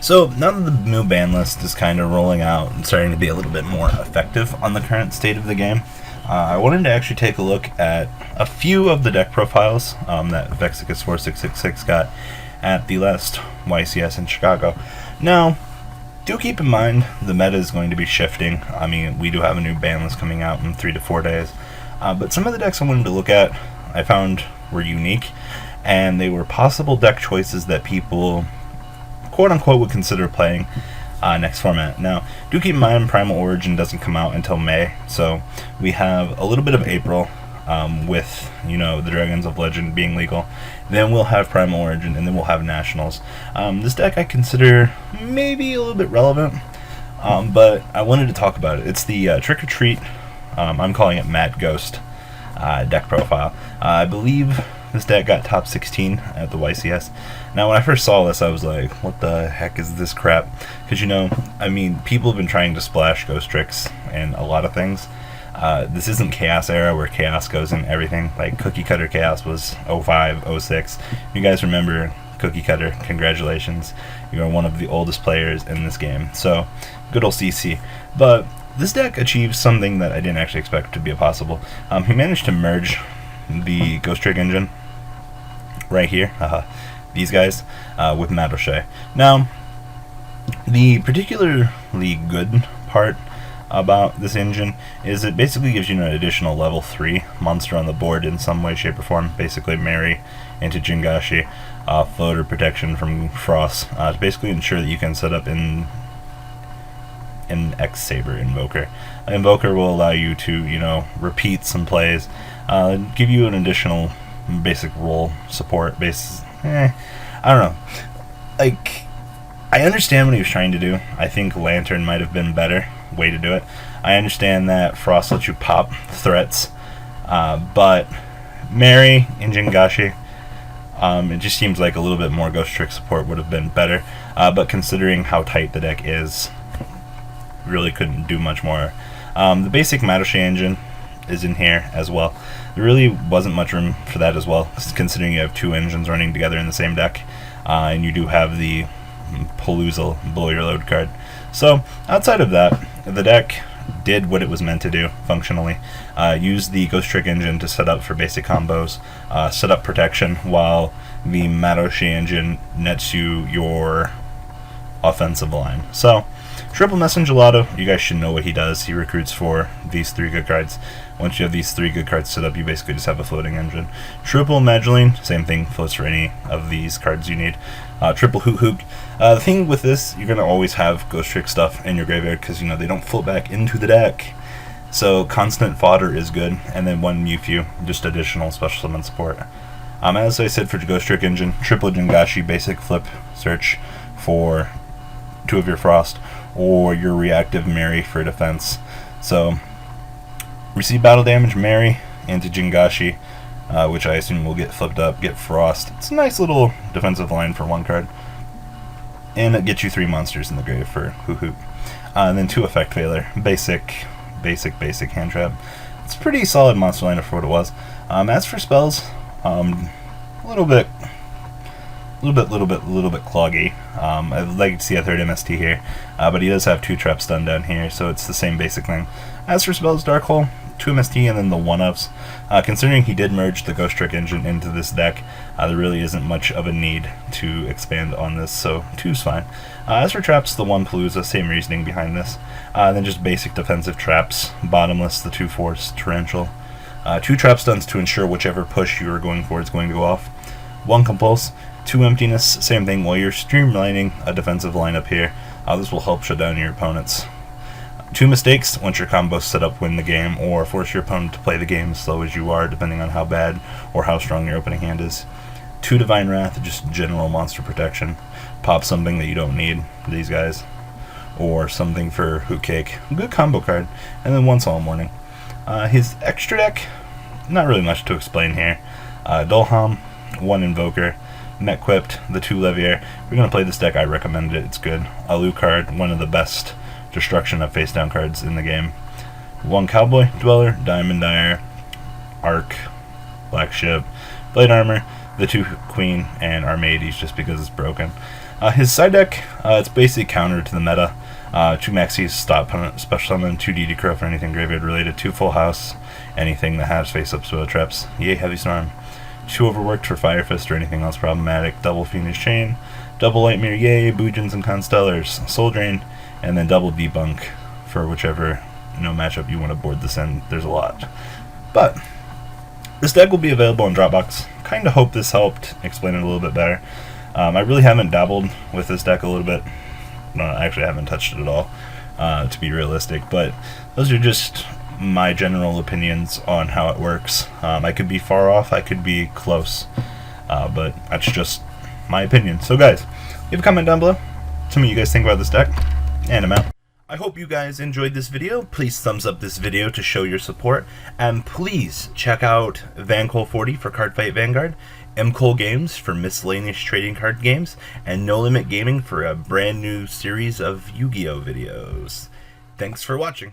So now that the new ban list is kind of rolling out and starting to be a little bit more effective on the current state of the game, I wanted to actually take a look at a few of the deck profiles that Vexicus4666 got at the last YCS in Chicago. Now, do keep in mind the meta is going to be shifting. I mean, we do have a new ban list coming out in 3 to 4 days, but some of the decks I wanted to look at I found were unique, and they were possible deck choices that people quote-unquote would consider playing next format. Now, do keep in mind Primal Origin doesn't come out until May, so we have a little bit of April with, the Dragons of Legend being legal. Then we'll have Primal Origin, and then we'll have Nationals. This deck I consider maybe a little bit relevant, but I wanted to talk about it. It's the Trick or Treat, I'm calling it Mad Ghost deck profile. I believe this deck got top 16 at the YCS. Now, when I first saw this, I was like, what the heck is this crap? Because, people have been trying to splash Ghost Tricks in a lot of things. This isn't Chaos era where Chaos goes in everything. Like, Cookie Cutter Chaos was 05, 06. You guys remember Cookie Cutter, congratulations. You are one of the oldest players in this game. So, good old CC. But this deck achieves something that I didn't actually expect to be possible. He managed to merge the Ghost Trick engine right here, these guys, with Madoshe. Now, the particularly good part about this engine is it basically gives you an additional level 3 monster on the board in some way, shape, or form. Basically Mary into Jingashi, floater protection from Frost, to basically ensure that you can set up in an X-Saber Invoker. An Invoker will allow you to, repeat some plays, give you an additional basic role support. I don't know. Like, I understand what he was trying to do. I think Lantern might have been a better way to do it. I understand that Frost lets you pop threats, but Mary and Jingashi, it just seems like a little bit more Ghost Trick support would have been better, but considering how tight the deck is, really couldn't do much more. The basic Madoshe engine is in here as well. There really wasn't much room for that as well, considering you have 2 engines running together in the same deck, and you do have the Palooza Blow Your Load card. So, outside of that, the deck did what it was meant to do, functionally. Use the Ghost Trick engine to set up for basic combos, set up protection, while the Madoshe engine nets you your offensive line. So, Triple Messenger Gelato, you guys should know what he does. He recruits for these 3 good cards. Once you have these 3 good cards set up, you basically just have a floating engine. Triple Mageline, same thing, floats for any of these cards you need. Triple Hoot Hoot. The thing with this, you're going to always have Ghost Trick stuff in your graveyard because, they don't float back into the deck. So constant fodder is good, and then 1 Mewtwo, just additional special summon support. As I said for the Ghost Trick engine, Triple Jingashi, basic flip search for 2 of your Frost, or your reactive Mary for defense. So, receive battle damage, Mary into Jingashi, which I assume will get flipped up, get Frost. It's a nice little defensive line for 1 card. And it gets you 3 monsters in the grave for Hoot Hoot. And then 2 Effect Failure. Basic hand trap. It's a pretty solid monster lineup for what it was. As for spells, a little bit cloggy. I'd like to see a 3rd MST here, but he does have 2 trap stun down here, so it's the same basic thing. As for spells, Dark Hole, 2 MST, and then the 1-ups. Considering he did merge the Ghost Trick engine into this deck, there really isn't much of a need to expand on this, so 2's fine. As for traps, the 1 Palooza, same reasoning behind this. Then just basic defensive traps, Bottomless, the 2 Force, Torrential. 2 trap stuns to ensure whichever push you are going for is going to go off. 1 Compulse, 2 Emptiness, same thing. While you're streamlining a defensive lineup here, this will help shut down your opponents. 2 Mistakes, once your combos set up, win the game, or force your opponent to play the game as slow as you are, depending on how bad or how strong your opening hand is. 2 Divine Wrath, just general monster protection. Pop something that you don't need, these guys, or something for Hoot Cake. Good combo card. And then 1 Solemn Warning. His extra deck, not really much to explain here. Dolham, 1 Invoker, Met-Quipped, the 2 Levier. If you're going to play this deck, I recommend it. It's good. Alucard, one of the best destruction of face-down cards in the game. 1 Cowboy, Dweller, Diamond Dyer, Arc, Black Ship, Blade Armor, the 2 Queen, and Armades just because it's broken. His side deck, it's basically counter to the meta. 2 maxis, stop opponent, special summon, 2 DD Crow for anything graveyard related, 2 full house, anything that has face up spoil traps, yay heavy storm, 2 overworked for Fire Fist or anything else problematic, double Fiendish Chain, double Lightmere, yay, Boojins and Constellars, Soul Drain, and then double Debunk for whichever matchup you want to board this in. There's a lot. But this deck will be available on Dropbox. Kind of hope this helped explain it a little bit better. I really haven't dabbled with this deck a little bit. No, actually I haven't touched it at all, to be realistic, but those are just my general opinions on how it works. I could be far off, I could be close, but that's just my opinion. So guys, leave a comment down below. Tell me what you guys think about this deck, and I'm out. I hope you guys enjoyed this video. Please thumbs up this video to show your support, and please check out Vanguard 40 for Cardfight Vanguard, MKohl Games for miscellaneous trading card games, and No Limit Gaming for a brand new series of Yu-Gi-Oh videos. Thanks for watching.